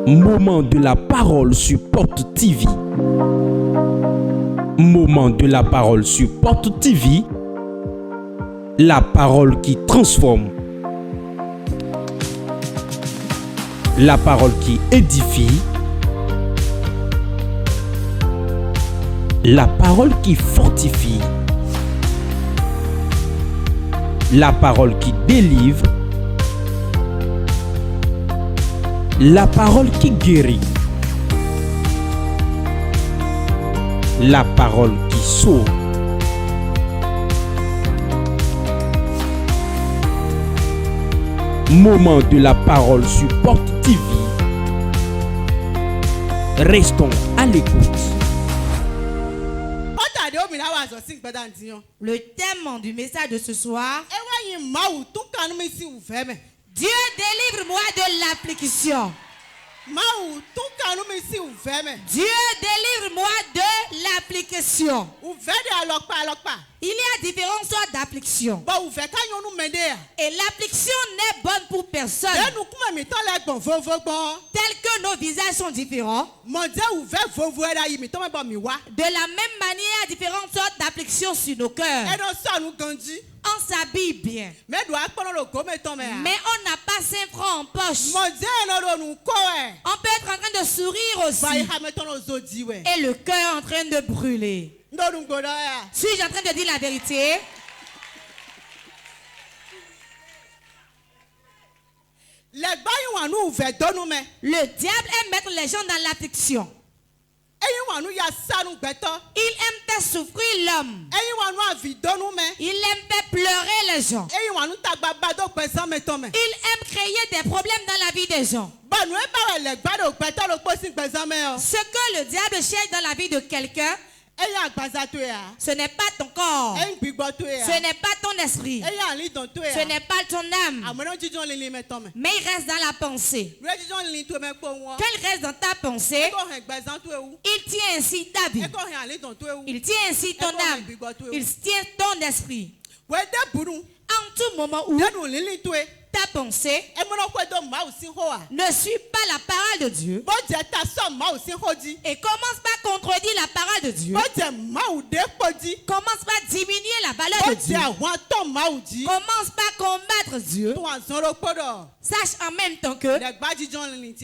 Moment de la parole sur Porte TV. Moment de la parole sur Porte TV. La parole qui transforme. La parole qui édifie. La parole qui fortifie. La parole qui délivre. La parole qui guérit. La parole qui sauve. Moment de la parole sur Porte TV. Restons à l'écoute. Le thème du message de ce soir: Dieu délivre-moi de l'affliction. Dieu délivre-moi de l'affliction. Il y a différentes sortes d'afflictions. Et l'affliction n'est bonne pour personne. Tel que nos visages sont différents, de la même manière, différentes sortes d'afflictions sur nos cœurs. On s'habille bien, mais on n'a pas 5 francs en poche. On peut être en train de sourire aussi, et le cœur en train de brûler. Suis-je en train de dire la vérité? Le diable aime mettre les gens dans l'affliction. Il aime faire souffrir l'homme. Il aime faire pleurer les gens. Il aime créer des problèmes dans la vie des gens. Ce que le diable cherche dans la vie de quelqu'un, ce n'est pas ton corps, ce n'est pas ton esprit, ce n'est pas ton âme, mais il reste dans la pensée. Quand il reste dans ta pensée, il tient ainsi ta vie, il tient ainsi ton âme, il tient ton esprit. En tout moment où ta pensée ne suit pas la parole de Dieu et commence pas à contredire la parole de Dieu, commence pas à diminuer la valeur de Dieu, commence pas à combattre Dieu, sache en même temps que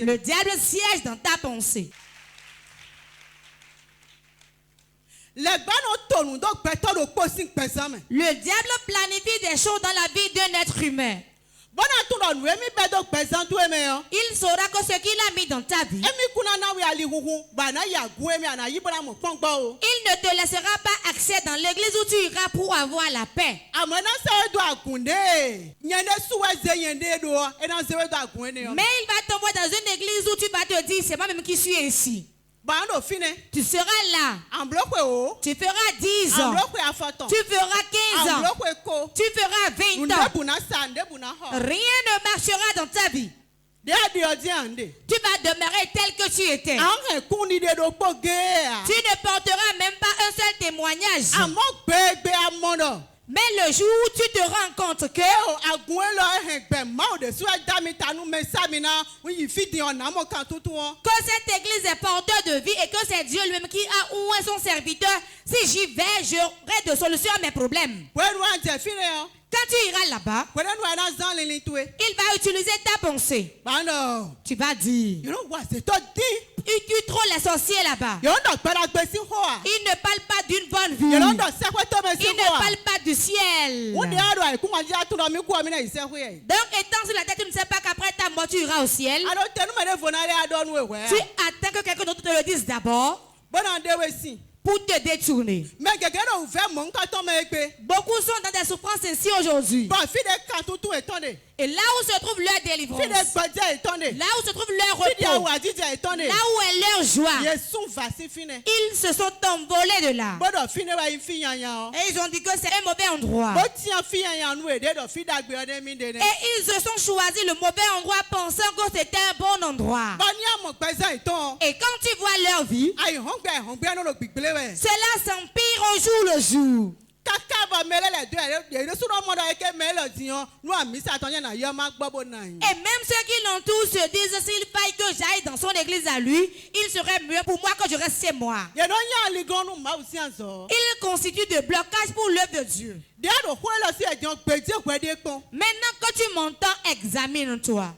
le diable siège dans ta pensée. Le diable planifie des choses dans la vie d'un être humain. Il saura que ce qu'il a mis dans ta vie, il ne te laissera pas accès dans l'église où tu iras pour avoir la paix. Mais il va t'envoyer dans une église où tu vas te dire, c'est moi-même qui suis ici. Tu seras là. Tu feras 10 ans. Tu feras 15 ans. Tu feras 20 ans. Rien ne marchera dans ta vie. Tu vas demeurer tel que tu étais. Tu ne porteras même pas un seul témoignage. Mais le jour où tu te rends compte que cette église est porteur de vie et que c'est Dieu lui-même qui a oué son serviteur, si j'y vais, j'aurai de solution à mes problèmes. Quand tu iras là-bas, il va utiliser ta pensée. Tu vas dire, il tue trop les sorciers là-bas. Il ne parle pas d'une bonne vie. Il ne parle pas du ciel. Donc étant sur la tête, tu ne sais pas qu'après ta mort, tu iras au ciel. Tu attends que quelqu'un d'autre te le dise d'abord pour te détourner. Beaucoup sont dans des souffrances ainsi aujourd'hui. Et là où se trouve leur délivrance, là où se trouve leur repos, là où est leur joie, ils se sont envolés de là. Et ils ont dit que c'est un mauvais endroit. Et ils se sont choisis le mauvais endroit pensant que c'était un bon endroit. Et quand tu vois leur vie, cela s'empire au jour le jour. Et même ceux qui l'entourent se disent s'il faille que j'aille dans son église à lui, il serait mieux pour moi que je reste chez moi. Il constitue de blocage pour l'œuvre de Dieu. Maintenant que tu m'entends, examine-toi.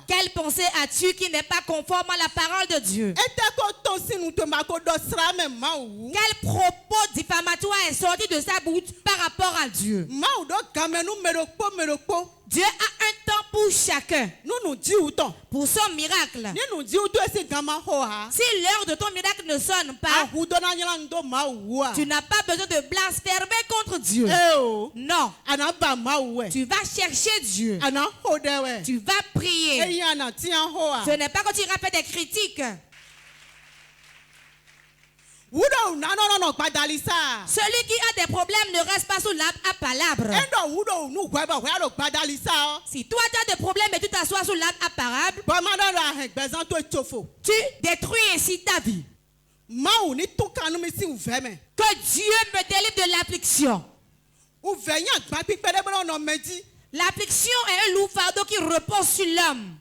Quelle pensée as-tu qui n'est pas conforme à la parole de Dieu? Quel propos diffamatoire est sorti de sa bouche par rapport à Dieu? Dieu a un temps pour chacun, pour son miracle. Si l'heure de ton miracle ne sonne pas, tu n'as pas besoin de blasphémer contre Dieu. Non. Tu vas chercher Dieu. Tu vas prier. Ce n'est pas que tu iras faire des critiques. Celui qui a des problèmes ne reste pas sous l'arbre à palabres. Si toi tu as des problèmes et tu t'assois sous l'arbre à palabres, tu détruis ainsi ta vie. Que Dieu me délivre de l'affliction. L'affliction est un lourd fardeau qui repose sur l'homme.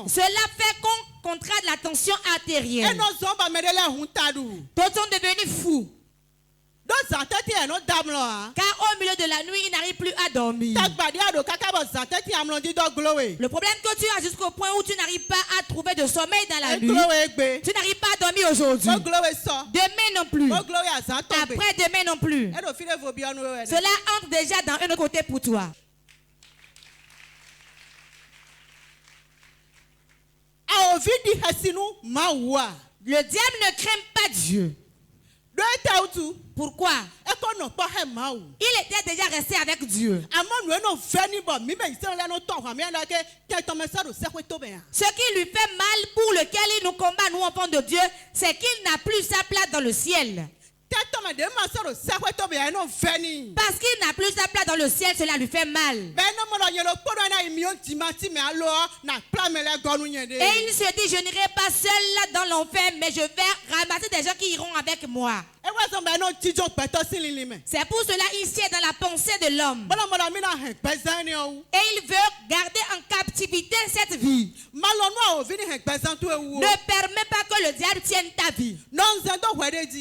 Cela fait qu'on contracte la tension artérielle. D'autres sont devenus fous. Car au milieu de la nuit, ils n'arrivent plus à dormir. Le problème que tu as jusqu'au point où tu n'arrives pas à trouver de sommeil dans la nuit. Tu n'arrives pas à dormir aujourd'hui. Demain non plus. Après demain non plus. Cela entre déjà dans un autre côté pour toi. Le diable ne craint pas Dieu. Pourquoi? Il était déjà resté avec Dieu. Ce qui lui fait mal, pour lequel il nous combat, nous enfants de Dieu, c'est qu'il n'a plus sa place dans le ciel. Parce qu'il n'a plus sa place dans le ciel, cela lui fait mal. Et il se dit, je n'irai pas seul là dans l'enfer, mais je vais ramasser des gens qui iront avec moi. C'est pour cela qu'il sied dans la pensée de l'homme. Et il veut garder en captivité cette vie. Ne permets pas que le diable tienne ta vie.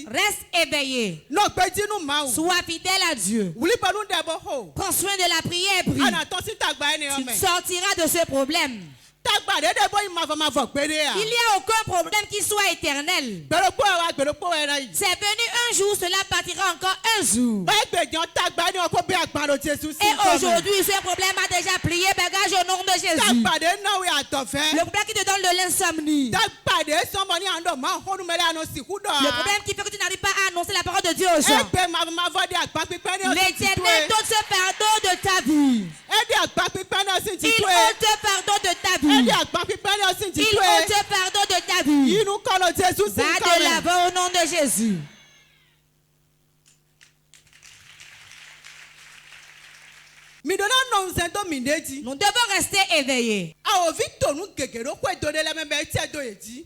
Reste éveillé. Sois fidèle à Dieu. Prends soin de la prière et prie. Tu sortiras de ce problème. Il n'y a aucun problème qui soit éternel. C'est venu un jour, cela partira encore un jour. Et aujourd'hui, ce problème a déjà plié bagage au nom de Jésus. Le problème qui te donne de l'insomnie. Le problème qui fait que tu n'arrives pas à annoncer la parole de Dieu aux gens. L'Éternel donne ce pardon de ta vie. Il ôte pardon de ta vie. Il ôte pardon de ta vie. Va de l'avant au nom de Jésus. Nous devons rester éveillés.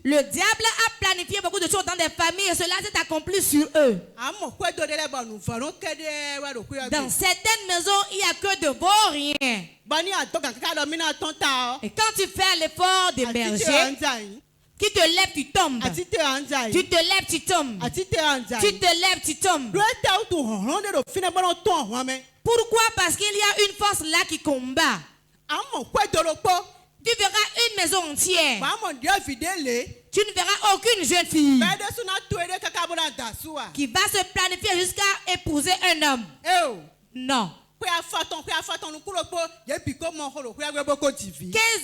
Le diable a planifié beaucoup de choses dans des familles et cela s'est accompli sur eux. Dans certaines maisons, il n'y a que de vauriens. Et quand tu fais l'effort d'émerger, qui te lève, tu tombes. Tu te lèves, tu tombes. Tu te lèves, tu tombes. Pourquoi? Parce qu'il y a une force là qui combat. Tu verras une maison entière. Tu ne verras aucune jeune fille qui va se planifier jusqu'à épouser un homme. Non. 15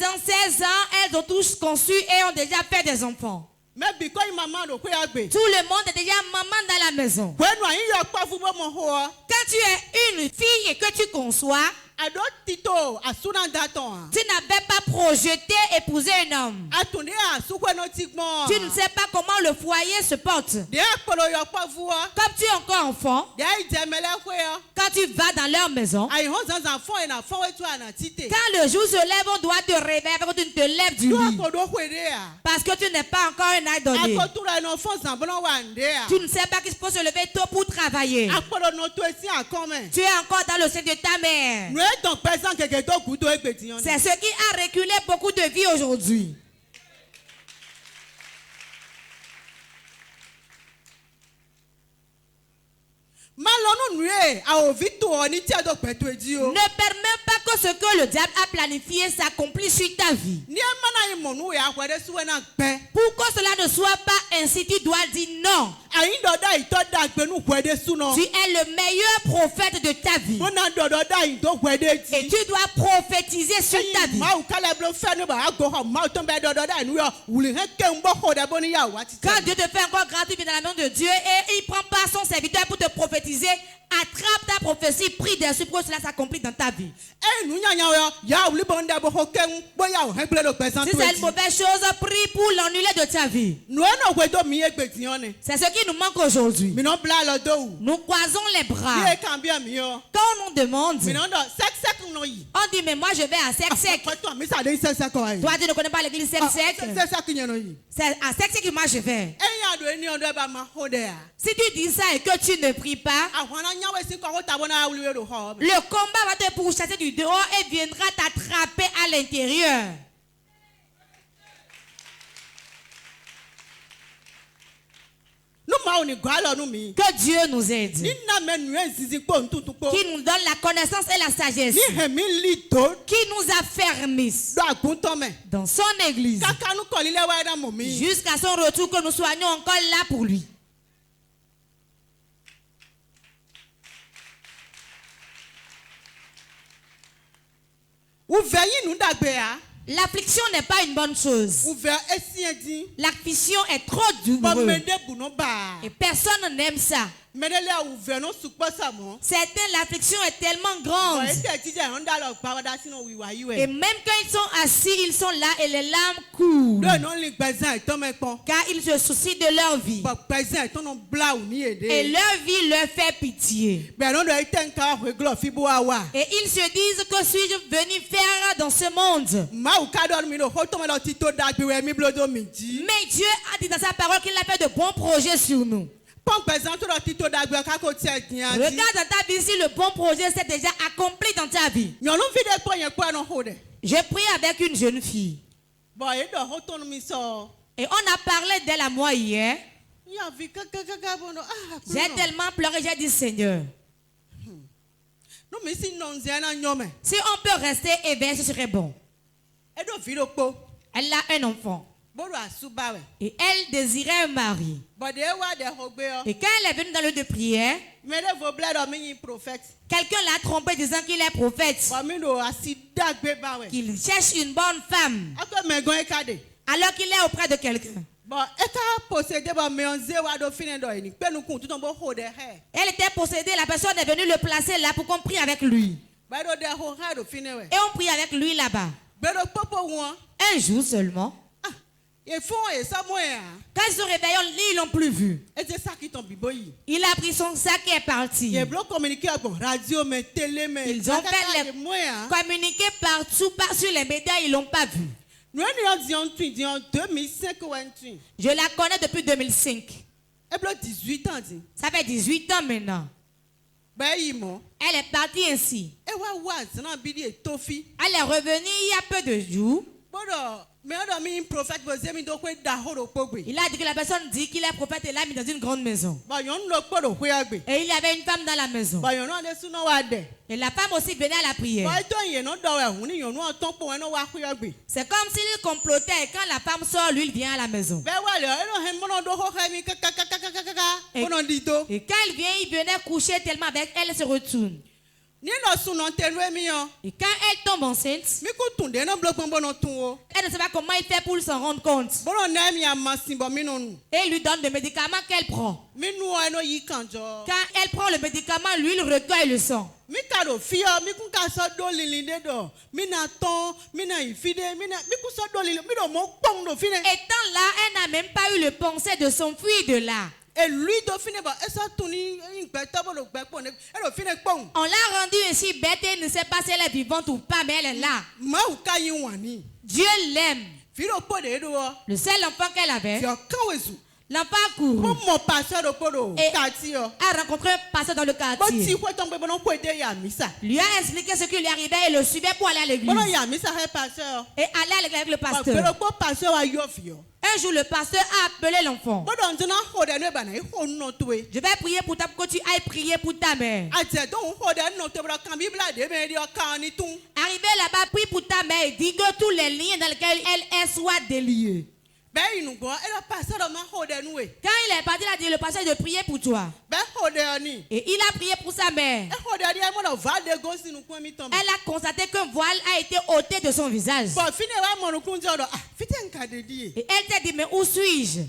ans, 16 ans, elles ont tous conçu et ont déjà fait des enfants. Tout le monde est déjà maman dans la maison. Quand tu es une fille et que tu conçois, Tu n'avais pas projeté épouser un homme. Tu ne sais pas comment le foyer se porte. Comme tu es encore enfant, quand tu vas dans leur maison, quand le jour se lève, on doit te réveiller avant que tu ne te lèves du lit. Parce que tu n'es pas encore un idolier. Tu ne sais pas qu'il faut se lever tôt pour travailler. Tu es encore dans le sein de ta mère. C'est ce qui a reculé beaucoup de vies aujourd'hui. Ne permets pas que ce que le diable a planifié s'accomplisse sur ta vie. Pour que cela ne soit pas ainsi, tu dois dire non. Tu es le meilleur prophète de ta vie. Et tu dois prophétiser sur ta vie. Quand Dieu te fait encore grâce, tu viens dans la main de Dieu et il prend pas son serviteur pour te prophétiser. Attrape ta prophétie, prie dessus pour que cela s'accomplisse dans ta vie. Si c'est une mauvaise chose, prie pour l'annuler de ta vie. C'est ce qui nous manque aujourd'hui. Nous croisons les bras. Quand on nous demande, on dit mais moi je vais à Sec-Sec. Toi tu ne connais pas l'église Sec-Sec. C'est à Sec-Sec que moi je vais. Si tu dis ça et que tu ne pries pas, le combat va te pourchasser du dehors et viendra t'attraper à l'intérieur. Que Dieu nous aide. Qui nous donne la connaissance et la sagesse. Qui nous affermisse dans son église. Jusqu'à son retour, que nous soyons encore là pour lui. L'affliction n'est pas une bonne chose. L'affliction est trop douloureuse. Et personne n'aime ça. Certains, l'affliction est tellement grande. Et même quand ils sont assis, ils sont là et les larmes coulent. Car ils se soucient de leur vie. Et leur vie leur fait pitié. Et ils se disent, que suis-je venu faire dans ce monde? Mais Dieu a dit dans sa parole qu'il a fait de bons projets sur nous. Regarde dans ta vie si le bon projet s'est déjà accompli dans ta vie. J'ai prié avec une jeune fille. Et on a parlé d'elle à moi hier. J'ai tellement pleuré, j'ai dit Seigneur, si on peut rester éveillé, ce serait bon. Elle a un enfant. Et elle désirait un mari. Et quand elle est venue dans le lieu de prière, quelqu'un l'a trompé disant qu'il est prophète, qu'il cherche une bonne femme, alors qu'il est auprès de quelqu'un. Elle était possédée, la personne est venue le placer là pour qu'on prie avec lui. Et on prie avec lui là-bas. Un jour seulement, quand ils sont réveillés, ils ne l'ont plus vu. Il a pris son sac et est parti. Ils ont fait les communiquer partout, sur les médias, ils ne l'ont pas vu. Je la connais depuis 2005. Ça fait 18 ans maintenant. Elle est partie ainsi. Elle est revenue il y a peu de jours. Il a dit que la personne dit qu'il est prophète et l'a mis dans une grande maison. Et il y avait une femme dans la maison. Et la femme aussi venait à la prière. C'est comme s'il complotait et quand la femme sort, lui il vient à la maison. Et quand il vient, il venait coucher tellement avec elle, se retourne. Et quand elle tombe enceinte, elle ne sait pas comment il fait pour s'en rendre compte. Et il lui donne des médicaments qu'elle prend. Quand elle prend le médicament, lui il recueille le sang. Mikado fia mikunka so do lilinde do. Mina ton, mina ifide, mina mikuso do lilinde, mido mo pong do fine. Étant là, elle n'a même pas eu le pensée de s'enfuir de là. Et lui do fine ba esa tuni ngbe bo lo gbe pon e do fine pon. On l'a rendue ainsi bête et ne sait pas si elle est vivante ou pas, mais elle est là. Ma u ka yin wani. Dieu l'aime. Firo po de do. Le seul enfant qu'elle avait. Fio kawezu. L'enfant couru Et a rencontré un pasteur dans le quartier. Lui a expliqué ce qui lui arrivait et le suivait pour aller à l'église. Et aller à l'église avec le pasteur. Un jour, le pasteur a appelé l'enfant. Je vais prier pour ta pour que tu ailles prier pour ta mère. Arrivé là-bas, prie pour ta mère et dis que tous les liens dans lesquels elle est soient déliés. Quand il est parti, il a dit le pasteur de prier pour toi. Et il a prié pour sa mère. Elle a constaté qu'un voile a été ôté de son visage. Et elle s'est dit, mais où suis-je?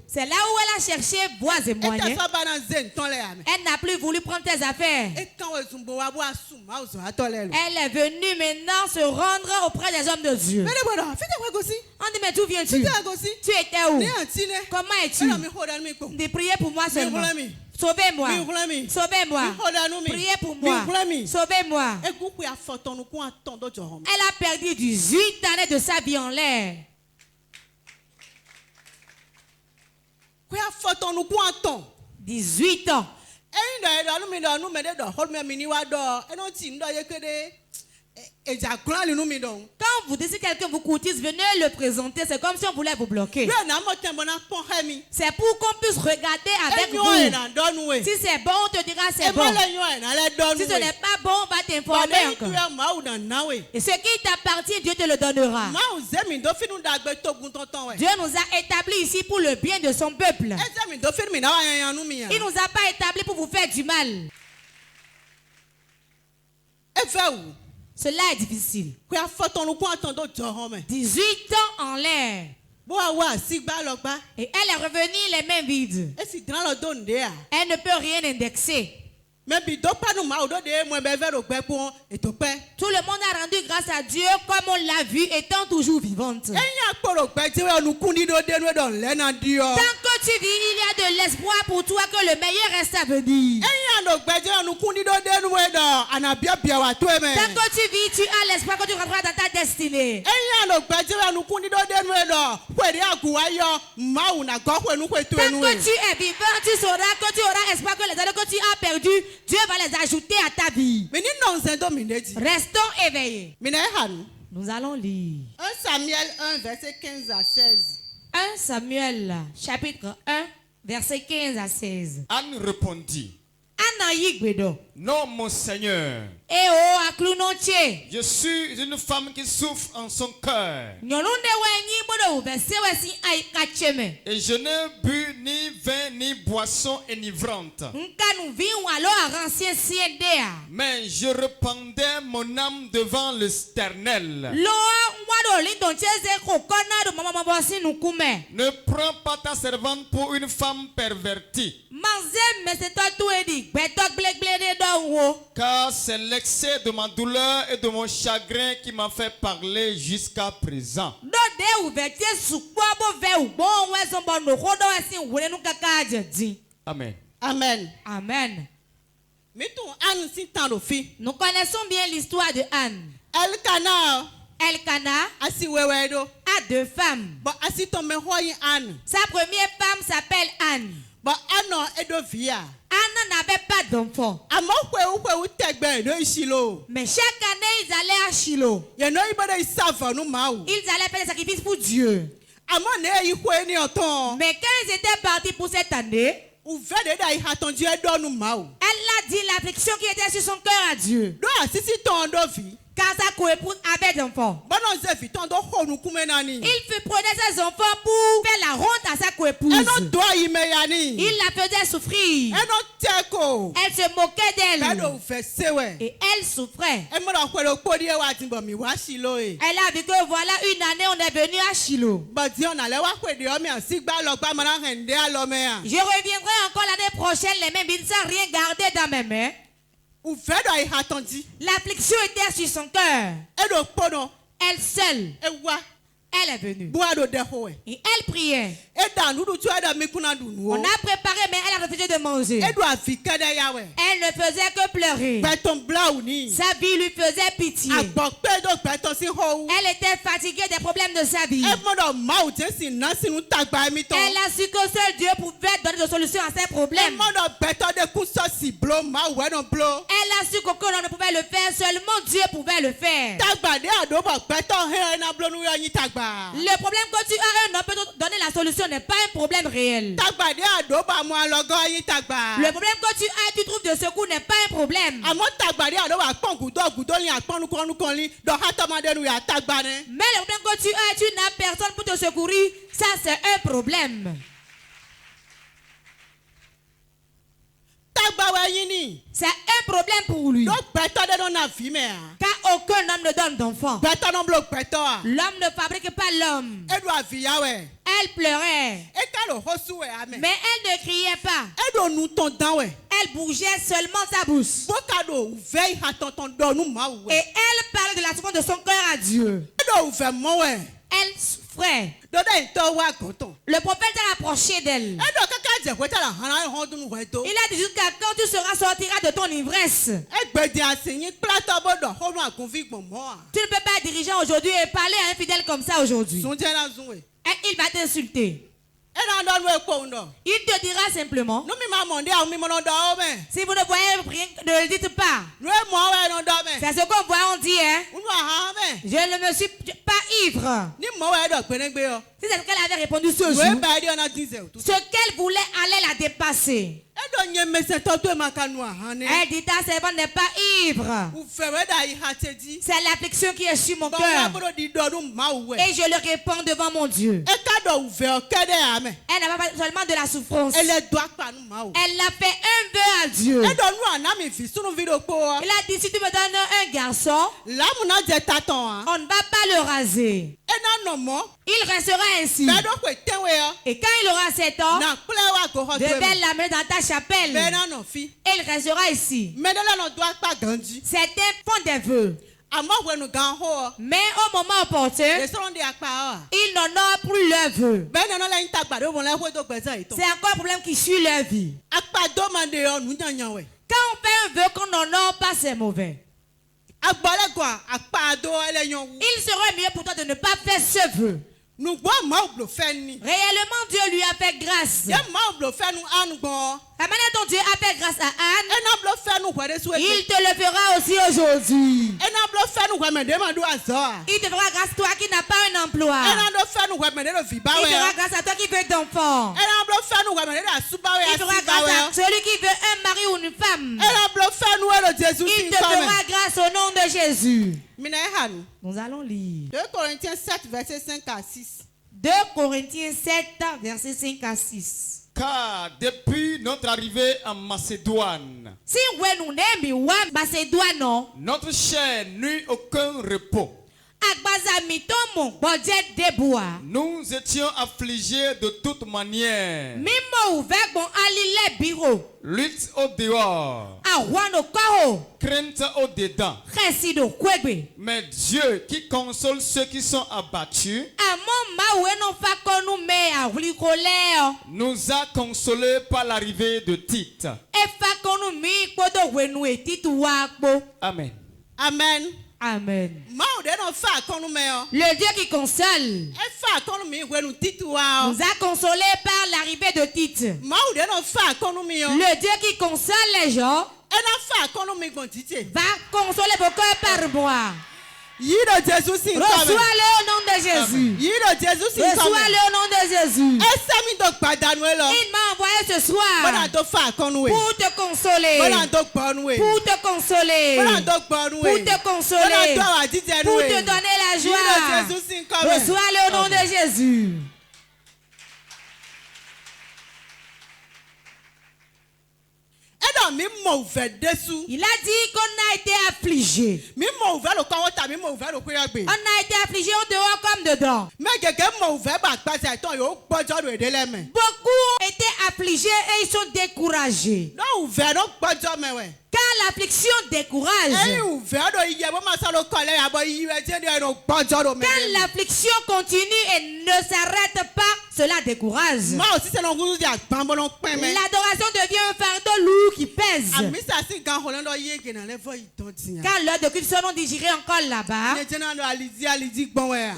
C'est là où elle a cherché voies et moyens. Elle n'a plus voulu prendre tes affaires. Elle est venue maintenant se rendre auprès des hommes de Dieu. On dit, mais d'où viens-tu? Tu étais où? Comment es-tu? De prier pour moi seulement. Sauvez-moi. Sauvez-moi. Priez pour moi. Sauvez-moi. Elle a perdu 18 années de sa vie en l'air. 18 ans. Quand vous dites que quelqu'un vous courtise, venez le présenter. C'est comme si on voulait vous bloquer. C'est pour qu'on puisse regarder avec vous. Si c'est bon, on te dira c'est bon. Si ce n'est pas bon, on va t'informer encore. Et ce qui t'appartient, Dieu te le donnera. Dieu nous a établis ici pour le bien de son peuple. Il ne nous a pas établis pour vous faire du mal. Cela est difficile. 18 ans en l'air. Et elle est revenue les mains vides. Elle ne peut rien indexer. Tout le monde a rendu grâce à Dieu comme on l'a vu étant toujours vivante. Tant que tu vis, il y a de l'espoir pour toi que le meilleur reste à venir. Tant que tu vis, tu as l'espoir que tu rentreras dans ta destinée. Tant que tu es vivant, tu sauras que tu auras espoir que les années que tu as perdues, Dieu va les ajouter à ta vie. Restons éveillés. Nous allons lire 1 Samuel 1, verset 15 à 16. 1 Samuel, chapitre 1, verset 15 à 16. Anne répondit: Non, mon Seigneur. Je suis une femme qui souffre en son cœur. Et je n'ai bu ni vin, ni boisson enivrante. Mais je répandais mon âme devant l'Éternel. Ne prends pas ta servante pour une femme pervertie. Car c'est l'excès de ma douleur et de mon chagrin qui m'a fait parler jusqu'à présent. Amen. Amen. Amen. Nous connaissons bien l'histoire de Anne. Elkana a 2 femmes. Sa première femme s'appelle Anne. Anne n'avait pas d'enfant. Mais chaque année, ils allaient à Shiloh. Ils allaient faire des sacrifices pour Dieu. Mais quand ils étaient partis pour cette année, elle a dit l'affliction qui était sur son cœur à Dieu. Car sa coépouse avait d'enfants. Il prenait ses enfants pour faire la honte à sa coépouse. Il la faisait souffrir. Elle se moquait d'elle. Et elle souffrait. Elle a vu que voilà une année on est venu à Shiloh. Je reviendrai encore l'année prochaine les mêmes billes sans rien garder dans mes mains. L'affliction était sur son cœur. Elle seule. Elle est venue. Et elle priait. On a préparé, mais elle a refusé de manger. Elle ne faisait que pleurer. Sa vie lui faisait pitié. Elle était fatiguée des problèmes de sa vie. Elle a su que seul Dieu pouvait donner des solutions à ses problèmes. Elle a su qu'aucun homme ne pouvait le faire, seulement Dieu pouvait le faire. Le problème que tu as, un homme peut te donner la solution n'est pas un problème réel. Le problème que tu as, tu trouves de secours n'est pas un problème. Mais le problème que tu as, tu n'as personne pour te secourir, ça c'est un problème. C'est un problème pour lui. Car aucun homme ne donne d'enfant. L'homme ne fabrique pas l'homme. Elle pleurait. Mais elle ne criait pas. Elle bougeait seulement sa bouche. Et elle parlait de la souffrance de son cœur à Dieu. Elle souffrait. Le prophète s'est approché d'elle. Il a dit jusqu'à quand tu sortiras de ton ivresse. Tu ne peux pas diriger aujourd'hui et parler à un fidèle comme ça aujourd'hui. Et il va t'insulter. Il te dira simplement, si vous ne voyez rien, ne le dites pas. C'est ce qu'on voit, on dit, hein? Je ne me suis pas ivre. Si c'est ce qu'elle avait répondu ce jour, ce qu'elle voulait allait la dépasser. Elle dit, ta servante n'est pas ivre. C'est l'affliction qui est sur mon cœur. Et je le réponds devant mon Dieu. Elle n'a pas seulement de la souffrance. Elle a fait un vœu à Dieu. Il a dit, si tu me donnes un garçon, on ne va pas le raser. Il restera ainsi. Et quand il aura 7 ans, je vais l'amener dans ta chapelle. Et il restera ici. Certains font des vœux. Mais au moment opportun, ils n'en ont plus leur vœu. C'est encore un problème qui suit leur vie. Quand on fait un vœu qu'on n'en a pas, c'est mauvais. Il serait mieux pour toi de ne pas faire ce vœu. Réellement, Dieu lui a fait grâce. La manière dont Dieu a fait grâce à Anne, il te le fera aussi aujourd'hui. Il te fera grâce à toi qui n'as pas un emploi. Il fera grâce à toi qui veut d'enfants. Il fera grâce à celui qui veut un mari ou une femme. Il te fera grâce au nom de Jésus. Nous allons lire 2 Corinthiens 7, versets 5 à 6. 2 Corinthiens 7, versets 5 à 6. Car depuis notre arrivée en Macédoine, si Macédoine, notre chair n'eut aucun repos. Nous étions affligés de toute manière. Lutte au dehors, crainte au dedans. Mais Dieu qui console ceux qui sont abattus nous a consolés par l'arrivée de Tite. Amen. Amen. Amen. Le Dieu qui console nous a consolés par l'arrivée de Tite. Le Dieu qui console les gens va consoler vos cœurs par moi. Reçois-le au nom de Jésus. Reçois-le au nom de Jésus. Il m'a envoyé ce soir pour te consoler. Pour te consoler. Pour te consoler. Pour te donner la joie. Reçois-le au nom de Jésus. Il a dit qu'on a été affligé. On a été affligé en dehors comme dedans. Beaucoup étaient affligés et ils sont découragés. Car l'affliction décourage. Quand l'affliction continue et ne s'arrête pas, cela décourage. L'adoration devient un fardeau lourd qui pèse. Quand l'heure de culte seront digérés encore là-bas,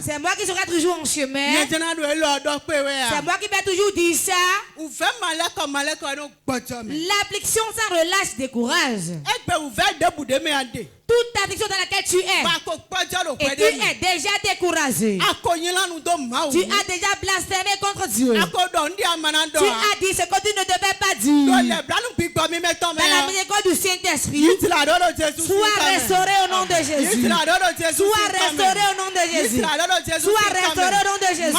c'est moi qui serai toujours en chemin. C'est moi qui vais toujours dire ça. L'affliction sans relâche décourage. Toute affliction dans laquelle tu es, et tu es déjà découragé. Tu as déjà blasphémé contre Dieu. Tu as dit ce que tu ne devais pas dire. Dans la miséricorde du Saint-Esprit, sois restauré au nom de Jésus. Sois restauré au nom de Jésus. Sois restauré au nom de Jésus.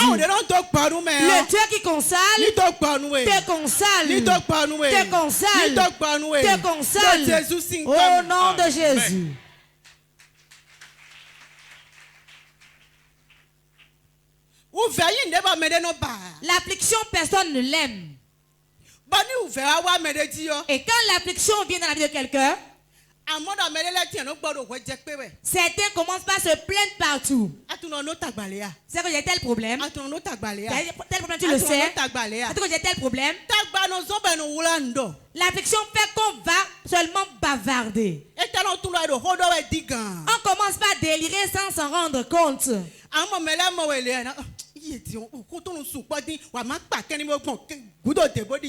Le Dieu qui console, te console, te console, te console. Au nom de Jésus. L'affliction, personne ne l'aime. Et quand l'affliction vient dans la vie de quelqu'un, certains commencent par se plaindre partout. C'est que j'ai tel problème. Tel problème, tu le sais. C'est que j'ai tel problème. L'affliction fait qu'on va seulement bavarder. On commence par délirer sans s'en rendre compte.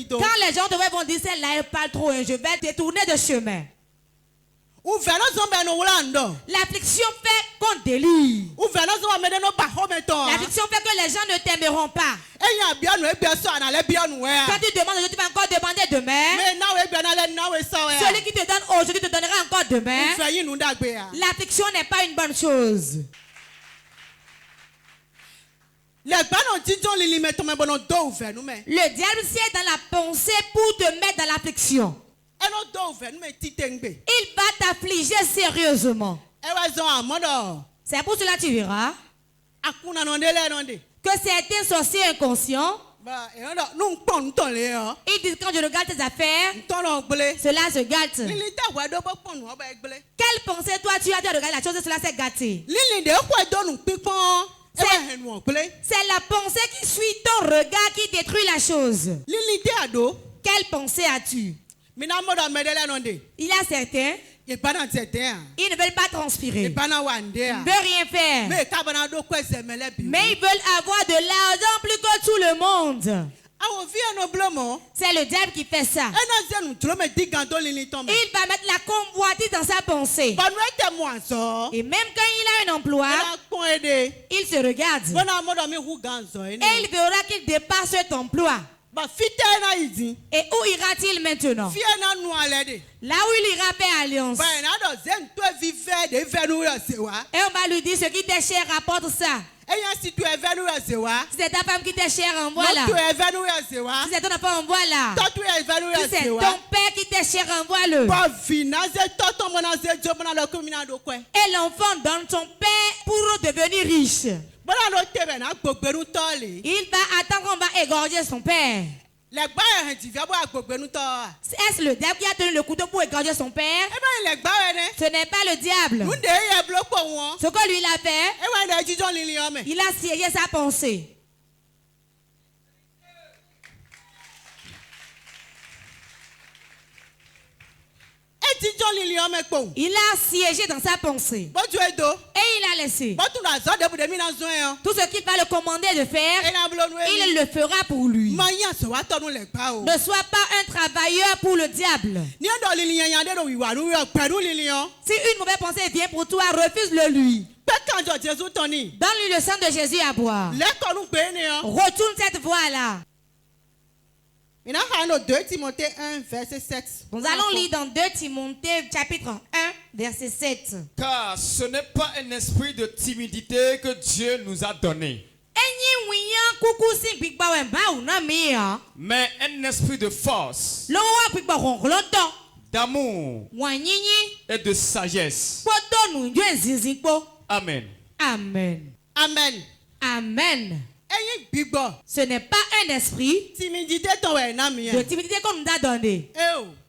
Quand les gens vont dire celle-là elle parle trop, je vais détourner de chemin. L'affliction fait qu'on délire. L'affliction fait que les gens ne t'aimeront pas. Quand tu demandes aujourd'hui, tu vas encore demander demain. Celui qui te donne aujourd'hui te donnera encore demain. L'affliction n'est pas une bonne chose. Le diable siège dans la pensée pour te mettre dans l'affliction. Il va t'affliger sérieusement. C'est pour cela que tu verras que certains sorciers inconscients, ils disent quand je regarde tes affaires, cela se gâte. Quelle pensée toi tu as de regarder la chose et cela s'est gâté? C'est la pensée qui suit ton regard qui détruit la chose. Quelle pensée as-tu? Il y a certains, ils ne veulent pas transpirer. Ils ne veulent rien faire. Mais ils veulent avoir de l'argent plus que tout le monde. C'est le diable qui fait ça. Il va mettre la convoitise dans sa pensée. Et même quand il a un emploi, il se regarde. Et il verra qu'il dépasse cet emploi. Et où ira-t-il maintenant? Là où il ira faire alliance. Et on va lui dire ce qui t'est cher rapporte ça. Si c'est ta femme qui t'est chère, envoie-la. Si c'est ton enfant, envoie-la. Si c'est ton père qui t'est cher, envoie-le. Et l'enfant donne son père pour devenir riche. Il va attendre qu'on va égorger son père. Est-ce le diable qui a tenu le couteau pour égorger son père? Ce n'est pas le diable. Ce que lui il a fait, il a siégé sa pensée. Il a siégé dans sa pensée. Et il a laissé. Tout ce qu'il va le commander de faire, il le fera pour lui. Ne sois pas un travailleur pour le diable. Si une mauvaise pensée vient pour toi, refuse-le lui. Donne-lui le sang de Jésus à boire. Retourne cette voie-là. Nous allons lire dans 2 Timothée chapitre 1 verset 7. Car ce n'est pas un esprit de timidité que Dieu nous a donné, mais un esprit de force, d'amour et de sagesse. Amen. Amen. Amen. Amen. Ce n'est pas un esprit de timidité qu'on nous a donné.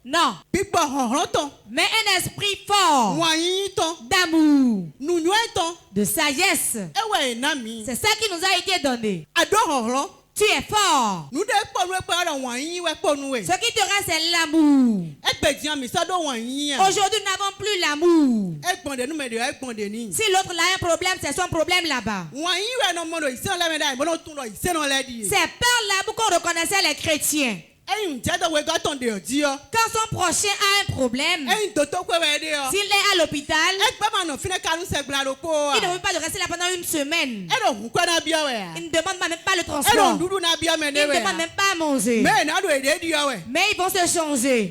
Non. Mais un esprit fort d'amour, de sagesse. C'est ça qui nous a été donné. Tu es fort. Ce qui te reste, c'est l'amour. Aujourd'hui, nous n'avons plus l'amour. Si l'autre a un problème, c'est son problème là-bas. C'est par l'amour qu'on reconnaissait les chrétiens. Quand son prochain a un problème, s'il est à l'hôpital, il ne veut pas de rester là pendant une semaine. Il ne demande même pas le transport. Il ne demande même pas à manger. Mais ils vont se changer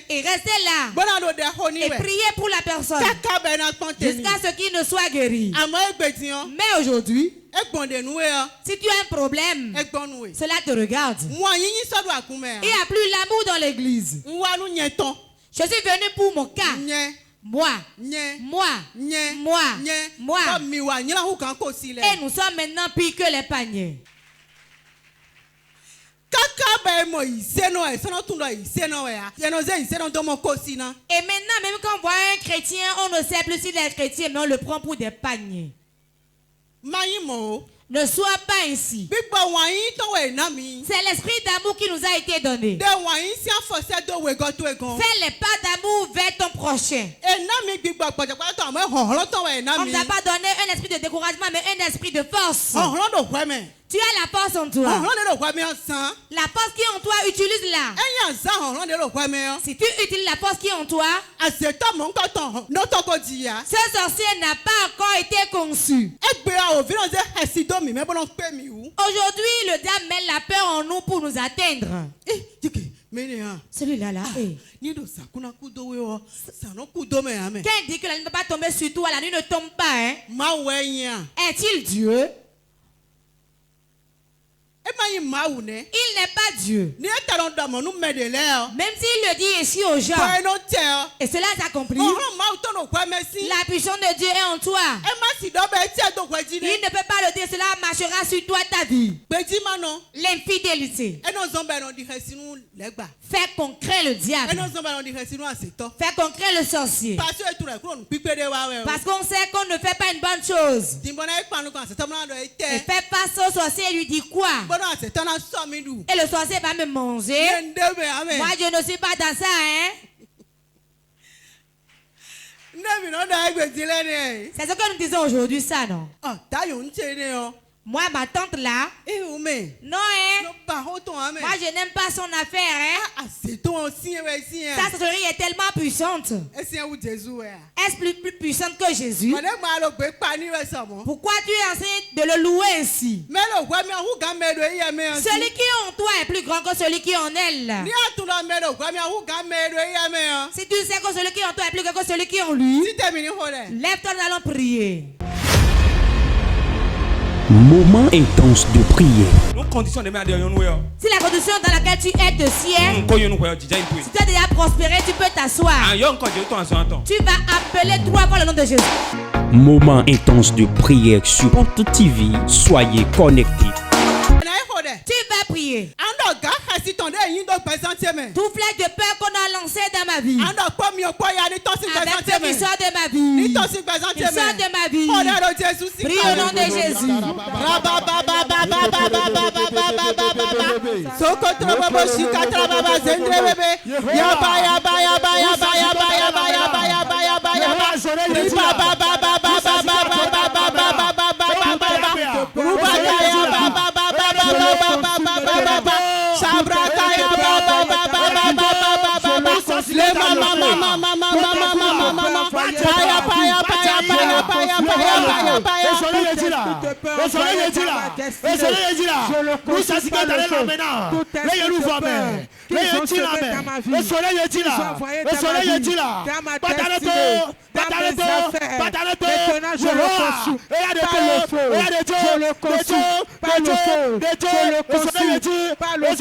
et rester là et prier pour la personne jusqu'à ce qu'il ne soit guéri. Mais aujourd'hui, si tu as un problème, cela te regarde. Il n'y a plus l'amour dans l'église. Je suis venu pour mon cas. Moi. Et nous sommes maintenant pire que les paniers. Et maintenant, même quand on voit un chrétien, on ne sait plus s'il est chrétien, mais on le prend pour des paniers. Ne sois pas ainsi. C'est l'esprit d'amour qui nous a été donné. Fais les pas d'amour vers ton prochain. On ne t'a pas donné un esprit de découragement, mais un esprit de force. Tu as la force en toi. La force qui est en toi, utilise-la. Si tu utilises la force qui est en toi, ce sorcier n'a pas encore été conçu. Aujourd'hui, le diable met la peur en nous pour nous atteindre. Celui-là, là. Quand il dit que la nuit ne peut pas tomber sur toi, la nuit ne tombe pas. Est-il Dieu? Il n'est pas Dieu. Même s'il le dit ici aux gens, et cela s'accomplit, la puissance de Dieu est en toi. Il ne peut pas le dire, cela marchera sur toi ta vie. L'infidélité. Fait qu'on crée le diable. Fait qu'on crée le sorcier. Parce qu'on sait qu'on ne fait pas une bonne chose. Et fait face au sorcier et lui dit quoi? Et le sorcier va me manger. Moi je ne suis pas dans ça, C'est ce que nous disons aujourd'hui, ça, non? Moi, ma tante là, non, moi je n'aime pas son affaire, Sa sorcellerie est tellement puissante. Est-ce plus puissante que Jésus? Pourquoi tu es enseigné de le louer ainsi? Celui qui est en toi est plus grand que celui qui est en elle. Si tu sais que celui qui est en toi est plus grand que celui qui est en lui, lève-toi, nous allons prier. Moment intense de prière. Si la condition dans laquelle tu es te sied, si tu as déjà prospéré, tu peux t'asseoir. Tu vas appeler 3 fois le nom de Jésus. Moment intense de prière sur Porte TV. Soyez connectés. Tu vas prier. Tout flèche de peur qu'on a lancé dans ma vie, avec ceux qui sortent de ma vie, qui sortent de ma vie, prie au nom de Jésus. par le feu,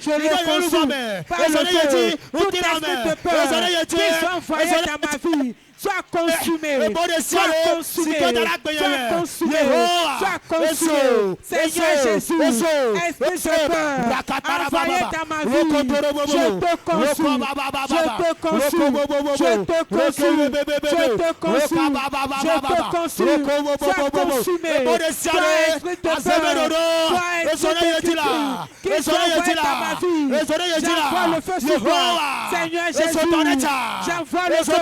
je le consume, par le feu, tout esprit de peur qui soit envoyé dans ma vie, soit consumé, soit consumé, soit consumé, soit consumé. Seigneur Jésus, esprit de peur, envoyé dans ma vie, je te consume, je te consume, je te consume, je te consume, je te consume, sois consumé, sois esprit de peur, sois esprit de peur, qui soit envoyé dans ma vie, j'envoie le feu sur toi, Seigneur Jésus, j'envoie le feu,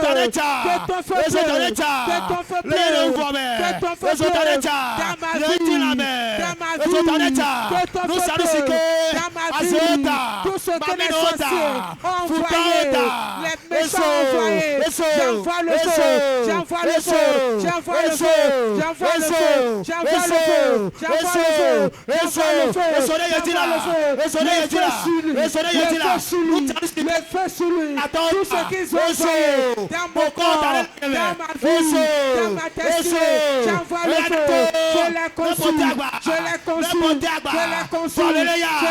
que ton feu brûle, que ton feu brûle, que ton feu brûle dans ma vie, que ton feu brûle dans ma vie, tout ce que les sorciers ont envoyé, les méchants ont envoyé, j'envoie le feu, j'envoie le feu, j'envoie le feu, j'envoie le feu, j'envoie le feu, j'envoie le feu, j'envoie le feu, le feu sur lui, tout ce qu'ils ont envoyé dans mon corps, dans ma vie, dans ma destinée, j'envoie le feu, je les consume, je les consume, je les consume, je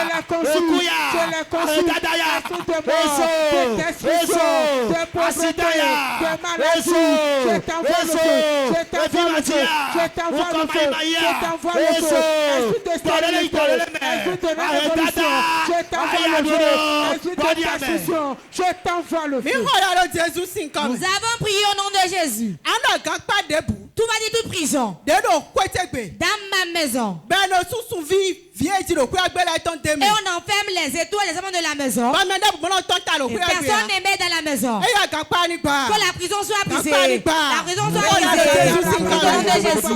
les consume, je les consume, esprit de mort, de destruction, de pauvreté, de maladie, je t'envoie le feu, je t'envoie le feu, je t'envoie le feu, je t'envoie le feu, esprit de stérilité, esprit de révolution, je t'envoie le feu, esprit de destruction, je t'envoie le feu. Nous avons prié au nom de Jésus. Tout va dire toute prison. Dans ma maison. Et on enferme les étoiles des hommes de la maison. Et personne n'est met dans la maison. Que la prison soit brisée. La prison soit brisée. Au nom de Jésus.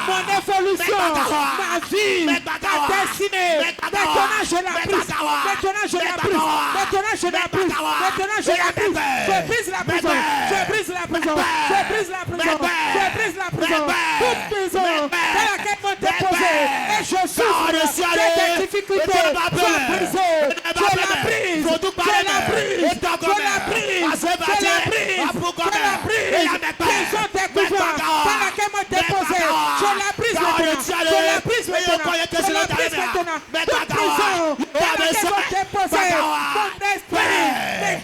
Mon évolution, ma vie, ma destinée, maintenant je la brise, maintenant je la brise, maintenant je la brise, maintenant je la brise, je brise la prison, je brise la prison, je brise la prison, je brise la prison, toute prison dans laquelle m'ont déposé et je souffre de cette difficulté, je brise, je la brise, je la brise, je la brise, je la brise, je la brise, prison découverte dans laquelle m'ont déposé, je la brise maintenant, je la brise maintenant, je la brise maintenant, toute prison dans laquelle m'ont déposé mon esprit,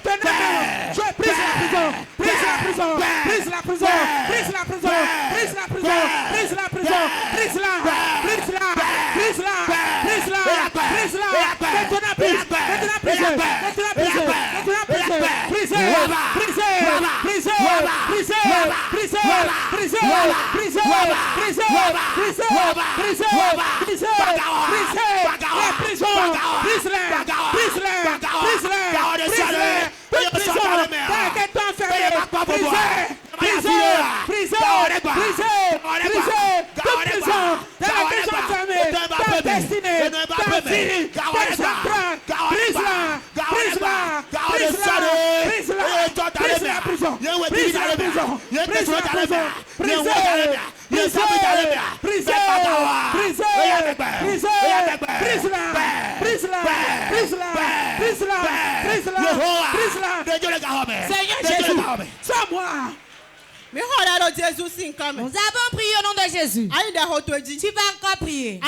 maintenant, je brise la prison, brise la prison, brise la prison, brise la prison, brise la prison, brise la prison, brise la, brise la, brise la, brise la, brise la, maintenant brise, maintenant brise, maintenant brise, maintenant brise, brise, brise, brise, brise, brise, brise, brise, brise, brise, brise, brise, la prison, brise-la, brise-la, brise-la, brise-la, toute prison dans laquelle tu es enfermé, brise, brise, brise, brise, toute prison dans laquelle tu es enfermé, ta destinée, ta vie, tes empreintes, brise-la, brise-la, brise-la, brise la prison, brise la prison, brise la prison, brise, brise, brise, brise, brise, brise-la, brise-la, brise-la, brise-la, brise-la, brise-la, Seigneur Jésus, sois moi. Nous avons prié au nom de Jésus. Tu vas encore prier.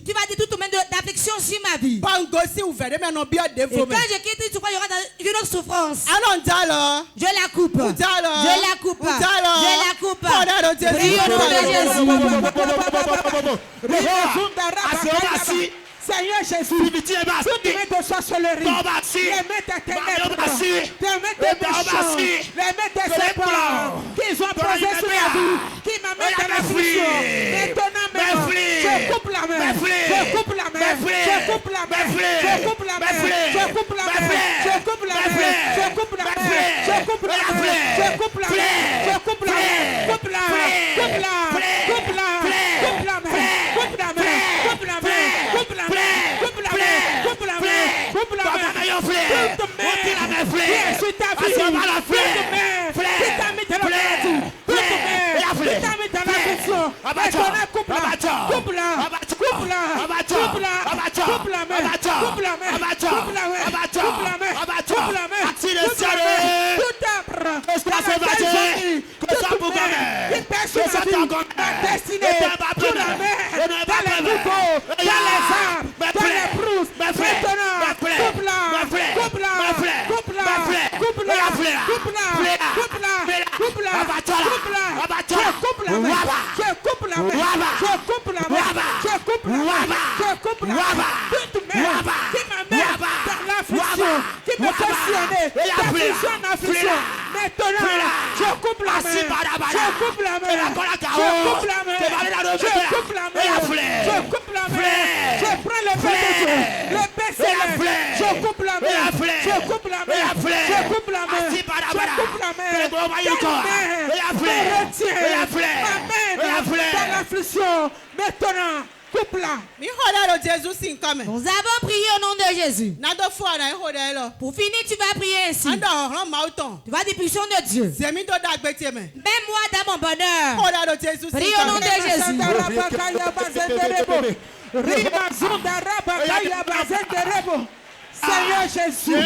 Tu vas dire tout domaine d'affliction sur ma vie. Et quand je quitte, tu crois qu'il y aura une autre souffrance. Je la coupe. Je la coupe. Je la coupe. Priez au nom de Jésus. Seigneur Jésus, toute main de sorcellerie, les mains des ténèbres, les mains des méchants, les mains des serpents, qu'ils ont posé sur la vie, qui m'amènent à l'affliction. Maintenant, je coupe la main, je coupe la main, je coupe la main, je coupe la main, je coupe la main, je coupe la main, je coupe la main, je coupe la main, je coupe la main, je coupe la main, coupe la, coupe la, coupe la, coupe la main, coupe la main, coupe la main, coupe la main, coupe la main, coupe la Nous avons prié au nom de Jésus. Pour finir, tu vas prier ainsi. Tu vas dire puissance de Dieu. Mets-moi dans mon bonheur. Prie au nom de Jésus. Seigneur Jésus,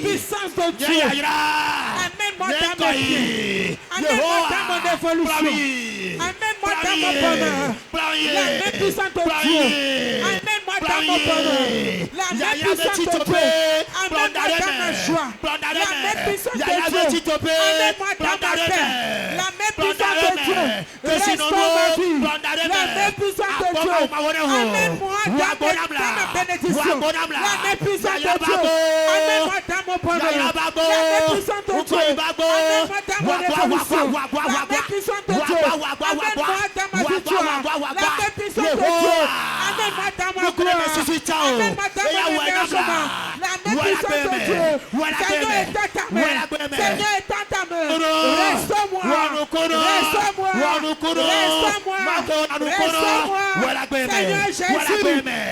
puissance de Dieu, amène-moi dans mes pieds, amène-moi dans mon évolution, amène-moi dans mon bonheur, la main puissante de Dieu, amène-moi dans mon bonheur, la main puissante de Dieu, amène-moi dans ma joie, la main puissante de Dieu, amène-moi dans ma paix, la main puissante de Dieu, restaure ma vie, la main puissante de Dieu, amène-moi dans ma bénédiction, la main puissante de Dieu, amène-moi dans mon bonheur, la main puissante de Dieu, amène-moi dans mon évolution, la main puissante de Dieu, amène-moi dans ma victoire, la main puissante de Dieu, amène-moi dans ma gloire, amène-moi dans mon émergement, la main puissante de Dieu, Seigneur est dans ta main, Seigneur est dans ta main, restaure-moi, restaure-moi, Seigneur Jésus,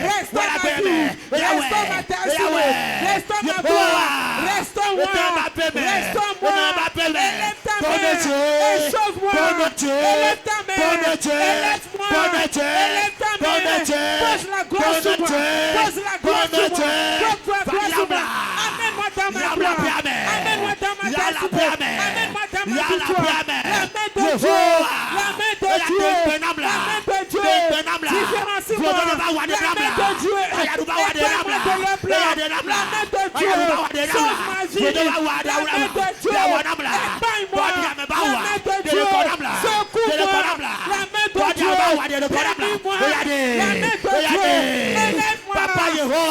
restaure ma vie, restaure ma terre, restaure ma gloire, restaure-moi, restaure-moi, élève ta main, échauffe-moi, élève ta main, élève-moi, élève ta main, pose la gloire sur moi, pose la gloire sur moi, pose la gloire sur moi, amène-moi dans ma gloire, amène-moi dans ma destinée, amène-moi dans ma victoire, la main de Dieu, la main de Dieu, la main de Dieu, différencie-moi, la main de Dieu, épargne-moi de la main de Dieu, sauve ma vie, la main de Dieu, épargne-moi, la main de Dieu, secours-moi, la main de Dieu, bénis-moi, la main de Dieu, élève-moi,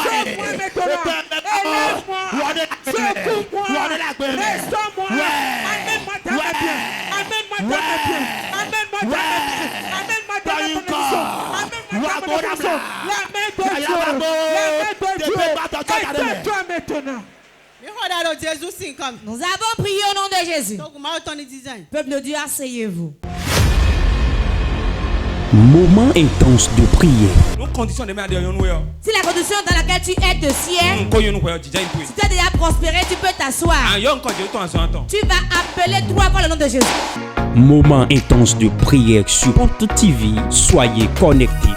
sauve-moi maintenant, élève-moi, secours-moi, restaure-moi, amène-moi dans mes pieds, amène-moi dans mes pieds, amène-moi dans mes pieds, amène-moi dans mes bénédictions, amène-moi dans mes bénédictions, la main de Dieu, aide-toi maintenant. Nous avons prié au nom de Jésus. Peuple de Dieu, asseyez-vous. Moment intense de prière. Si la condition dans laquelle tu es te sied, si tu as déjà prospéré, tu peux t'asseoir. Tu vas appeler 3 fois le nom de Jésus. Moment intense de prière sur Porte TV. Soyez connectés.